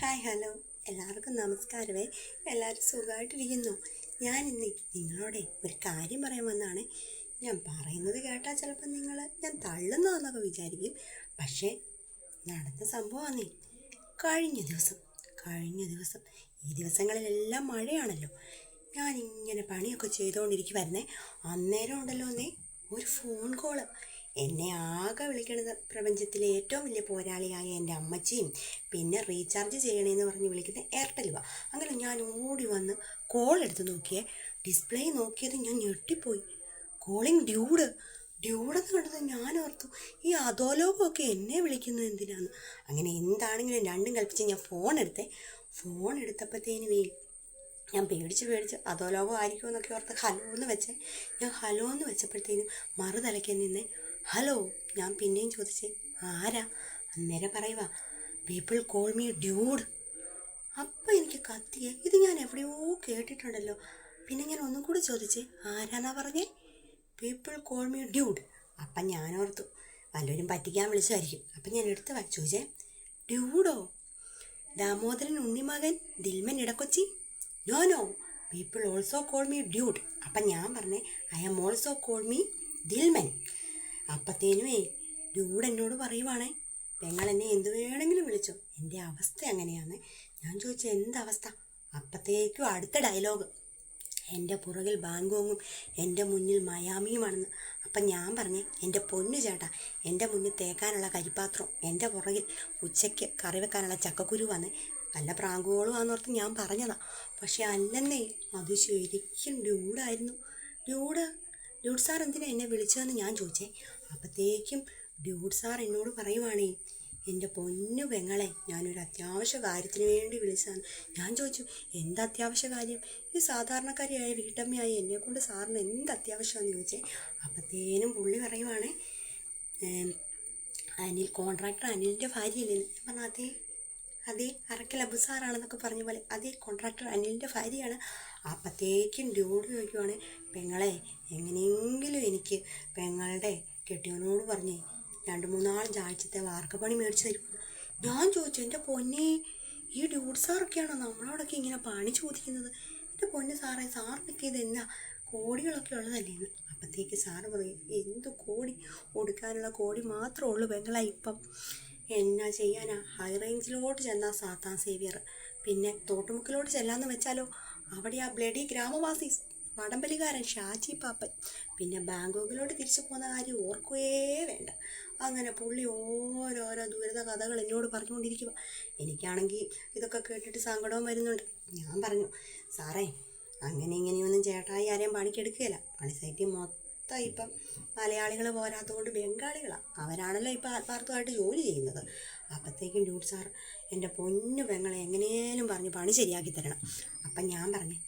Hi hello എല്ലാവർക്കും നമസ്കാരമേ. എല്ലാവരും സുഖമായിട്ടിരിക്കുന്നു. ഞാനിന്ന് നിങ്ങളോട് ഒരു കാര്യം പറയാൻ വന്നതാണ്. ഞാൻ പറയുന്നത് കേട്ടാൽ ചിലപ്പോൾ ഞാൻ തള്ളുന്നതെന്നൊക്കെ വിചാരിക്കും. പക്ഷേ നടന്ന സംഭവമാണേ. കഴിഞ്ഞ ദിവസം ഈ ദിവസങ്ങളിലെല്ലാം മഴയാണല്ലോ. ഞാനിങ്ങനെ പണിയൊക്കെ ചെയ്തുകൊണ്ടിരിക്കുമായിരുന്നേ. അന്നേരം ഉണ്ടല്ലോ ഒരു ഫോൺ കോള്. എന്നെ ആകെ വിളിക്കണത് പ്രപഞ്ചത്തിലെ ഏറ്റവും വലിയ പോരാളിയായ എൻ്റെ അമ്മച്ചിയും പിന്നെ റീചാർജ് ചെയ്യണേന്ന് പറഞ്ഞ് വിളിക്കുന്ന എയർടെലുവാ. അങ്ങനെ ഞാൻ ഓടി വന്ന് കോൾ എടുത്ത് നോക്കിയേ. ഡിസ്പ്ലേ നോക്കിയത് ഞാൻ ഞെട്ടിപ്പോയി. കോളിംഗ് ഡ്യൂടെന്ന് കണ്ടത് ഞാൻ ഓർത്തു ഈ അധോലോകമൊക്കെ എന്നെ വിളിക്കുന്നത് എന്തിനാന്ന്. അങ്ങനെ എന്താണെങ്കിലും രണ്ടും കൽപ്പിച്ച് ഞാൻ ഫോൺ എടുത്തപ്പോഴത്തേനുമേ ഞാൻ പേടിച്ച് അധോലോകം ആയിരിക്കും എന്നൊക്കെ ഓർത്ത് ഹലോ എന്ന് വെച്ചപ്പോഴത്തേനും മറുതലയ്ക്ക് നിന്നെ ഹലോ. ഞാൻ പിന്നെയും ചോദിച്ചേ ആരാ? അന്നേരം പറയുക പീപ്പിൾ കോൾ മീ ഡ്യൂഡ്. അപ്പം എനിക്ക് കത്തിയേ, ഇത് ഞാൻ എവിടെയോ കേട്ടിട്ടുണ്ടല്ലോ. പിന്നെ ഞാൻ ഒന്നും കൂടി ചോദിച്ചേ ആരാന്നാ പറഞ്ഞേ? People call me dude. അപ്പം ഞാൻ ഓർത്തു വല്ലവരും പറ്റിക്കാൻ വിളിച്ചായിരിക്കും. അപ്പം ഞാൻ എടുത്ത് ചോദിച്ചേ ഡ്യൂഡോ? ദാമോദരൻ ഉണ്ണിമകൻ Dilman Edakochi? No people also call me dude. അപ്പം ഞാൻ പറഞ്ഞേ I am also call me Dilman. അപ്പത്തേനുമേ ഡ്യൂഡ് എന്നോട് പറയുവാണേ പെങ്ങൾ എന്നെ എന്ത് വേണമെങ്കിലും വിളിച്ചോ, എൻ്റെ അവസ്ഥ അങ്ങനെയാണ്. ഞാൻ ചോദിച്ചു എന്തവസ്ഥ? അപ്പത്തേക്കും അടുത്ത ഡയലോഗ് എൻ്റെ പുറകിൽ ബാങ്കോങ്ങും എൻ്റെ മുന്നിൽ മയാമിയുമാണെന്ന്. അപ്പം ഞാൻ പറഞ്ഞേ എൻ്റെ പൊന്നു ചേട്ടാ, എൻ്റെ മുന്നിൽ തേക്കാനുള്ള കരിപ്പാത്രം, എൻ്റെ പുറകിൽ ഉച്ചയ്ക്ക് കറി വെക്കാനുള്ള ചക്കക്കുരു വന്നേ. നല്ല പ്രാങ്കുകളുമാണെന്നോർത്ത് ഞാൻ പറഞ്ഞതാ. പക്ഷെ അല്ലെന്നേ, അത് ശരിക്കും ഡ്യൂഡായിരുന്നു. ഡ്യൂഡ് സാർ എന്തിനാ എന്നെ വിളിച്ചതെന്ന് ഞാൻ ചോദിച്ചേ. അപ്പോഴത്തേക്കും ഡ്യൂഡ് സാർ എന്നോട് പറയുവാണേ എൻ്റെ പൊന്നു പെങ്ങളെ, ഞാനൊരു അത്യാവശ്യ കാര്യത്തിന് വേണ്ടി വിളിച്ചതാണ്. ഞാൻ ചോദിച്ചു എന്ത് അത്യാവശ്യ കാര്യം? ഈ സാധാരണക്കാരിയായ വീട്ടമ്മയായ എന്നെക്കൊണ്ട് സാറിന് എന്ത് അത്യാവശ്യമാണെന്ന് ചോദിച്ചേ. അപ്പോഴത്തേനും പുള്ളി പറയുവാണേ കോൺട്രാക്ടർ അനിലിൻ്റെ ഭാര്യയല്ലേന്ന്. ഞാൻ പറഞ്ഞു അതേ അറക്കൽ അബു സാറാണെന്നൊക്കെ പറഞ്ഞ പോലെ അതേ കോൺട്രാക്ടർ അനിലിൻ്റെ ഭാര്യയാണ്. അപ്പോഴത്തേക്കും ഡ്യൂഡ് ചോദിക്കുവാണ് പെങ്ങളെ, എങ്ങനെയെങ്കിലും എനിക്ക് പെങ്ങളുടെ കെട്ടിയവനോട് പറഞ്ഞേ 2-3 ആഴ്ചത്തെ വാർക്കപ്പണി മേടിച്ച് തരുമെന്ന്. ഞാൻ ചോദിച്ചു എൻ്റെ പൊന്നെ, ഈ ഡ്യൂഡ് സാറൊക്കെയാണോ നമ്മളോടൊക്കെ ഇങ്ങനെ പണി ചോദിക്കുന്നത്? എൻ്റെ പൊന്ന് സാറിനൊക്കെ ഇതെന്നാ കോടികളൊക്കെ ഉള്ളതല്ലേന്ന്. അപ്പോഴത്തേക്ക് സാറ് പറയും എന്ത് കോടി? കൊടുക്കാനുള്ള കോടി മാത്രമേ ഉള്ളൂ പെങ്ങളെ. ഇപ്പം എന്നാ ചെയ്യാനാ? ഹൈ റേഞ്ചിലോട്ട് ചെന്നാൽ സാത്താൻ സേവിയർ, പിന്നെ തോട്ടുമുക്കിലോട്ട് ചെല്ലാന്ന് വെച്ചാലോ അവിടെ ആ ബ്ലഡി ഗ്രാമവാസി വടംവലിക്കാരൻ ഷാജി പാപ്പൻ, പിന്നെ ബാങ്കോക്കിലോട്ട് തിരിച്ചു പോകുന്ന കാര്യം ഓർക്കുകയേ വേണ്ട. അങ്ങനെ പുള്ളി ഓരോരോ ദുരിത കഥകൾ എന്നോട് പറഞ്ഞുകൊണ്ടിരിക്കുക. എനിക്കാണെങ്കിൽ ഇതൊക്കെ കേട്ടിട്ട് സങ്കടവും വരുന്നുണ്ട്. ഞാൻ പറഞ്ഞു സാറേ, അങ്ങനെ ഇങ്ങനെയൊന്നും ചേട്ടായി ആരെയും പണിക്കെടുക്കുകയില്ല. പണി സൈറ്റിൽ മൊത്തം ഇപ്പം മലയാളികൾ പോരാത്തതുകൊണ്ട് ബംഗാളികളാണ്. അവരാണല്ലോ ഇപ്പം ആത്മാർത്ഥമായിട്ട് ജോലി ചെയ്യുന്നത്. അപ്പോഴത്തേക്കും ഡ്യൂഡ് സാർ എൻ്റെ പൊന്നു പെങ്ങളെ എങ്ങനെയും പറഞ്ഞ് പണി ശരിയാക്കി തരണം. അപ്പം ഞാൻ പറഞ്ഞു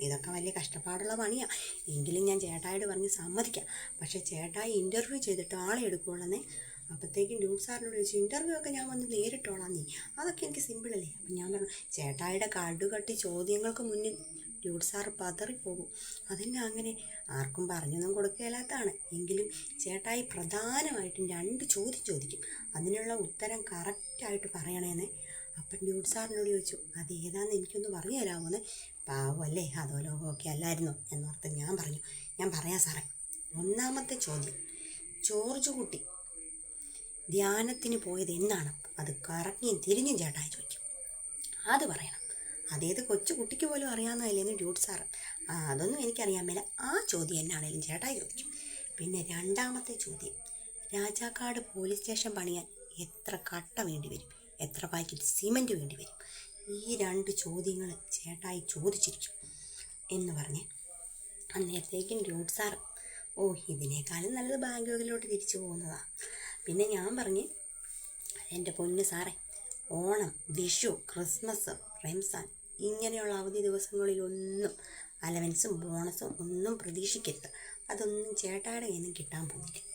ഇതൊക്കെ വലിയ കഷ്ടപ്പാടുള്ള പണിയാണ്, എങ്കിലും ഞാൻ ചേട്ടായോട് പറഞ്ഞ് സമ്മതിക്കാം. പക്ഷേ ചേട്ടായി ഇൻ്റർവ്യൂ ചെയ്തിട്ട് ആളെ എടുക്കുകയുള്ളന്നേ. അപ്പോഴത്തേക്കും ഡ്യൂഡ് സാറിനോട് ചോദിച്ചു ഇൻ്റർവ്യൂ ഒക്കെ ഞാൻ വന്ന് നേരിട്ടോളാം നീ, അതൊക്കെ എനിക്ക് സിമ്പിളല്ലേ. അപ്പം ഞാൻ പറഞ്ഞു ചേട്ടായിയുടെ കടുകട്ടി ചോദ്യങ്ങൾക്ക് മുന്നിൽ ഡ്യൂഡ് സാറ് പതറിപ്പോകും. അതെന്നെ അങ്ങനെ ആർക്കും പറഞ്ഞൊന്നും കൊടുക്കുകയില്ലാത്തതാണ്. എങ്കിലും ചേട്ടായി പ്രധാനമായിട്ടും 2 ചോദ്യം ചോദിക്കും, അതിനുള്ള ഉത്തരം കറക്റ്റായിട്ട് പറയണേന്നേ. അപ്പം ഡ്യൂഡ് സാറിനോട് ചോദിച്ചു അതേതാണെന്ന് എനിക്കൊന്ന് പറഞ്ഞു തരാമോന്ന്. പാവമല്ലേ, അതോ ലോകമൊക്കെ അല്ലായിരുന്നോ എന്നോർത്ത് ഞാൻ പറയാം സാറേ. 1ാമത്തെ ചോദ്യം, ജോർജ് കുട്ടി ധ്യാനത്തിന് പോയത് എന്നാണ്? അത് കറങ്ങിയും തിരിഞ്ഞും ചേട്ടായി ചോദിക്കും, അത് പറയണം. അതേത് കൊച്ചു കുട്ടിക്ക് പോലും അറിയാവുന്നതല്ലേന്ന് ഡ്യൂഡ് സാറ്. അതൊന്നും എനിക്കറിയാൻ മേല, ആ ചോദ്യം എന്നാണേലും ചേട്ടായി ചോദിക്കും. പിന്നെ 2ാമത്തെ ചോദ്യം, രാജാക്കാട് പോലീസ് സ്റ്റേഷൻ പണിയാൻ എത്ര കട്ട വേണ്ടി വരും, എത്ര പാക്കറ്റ് സിമൻറ്റ് വേണ്ടി വരും? ഈ 2 ചോദ്യങ്ങൾ ചേട്ടായി ചോദിച്ചിരിക്കും എന്ന് പറഞ്ഞ് അന്നേരത്തേക്കും ഡ്യൂഡ് സാറ് ഇതിനേക്കാളും നല്ലത് ബാങ്കോക്കിലോട്ട് തിരിച്ചു പോകുന്നതാണ്. പിന്നെ ഞാൻ പറഞ്ഞ് എൻ്റെ പൊന്ന് സാറേ, ഓണം, വിഷു, ക്രിസ്മസ്, റംസാൻ ഇങ്ങനെയുള്ള അവധി ദിവസങ്ങളിലൊന്നും അലവൻസും ബോണസും ഒന്നും പ്രതീക്ഷിക്കരുത്. അതൊന്നും ചേട്ടായുടെ കയ്യിൽ നിന്ന് കിട്ടാൻ പോകുന്നില്ല.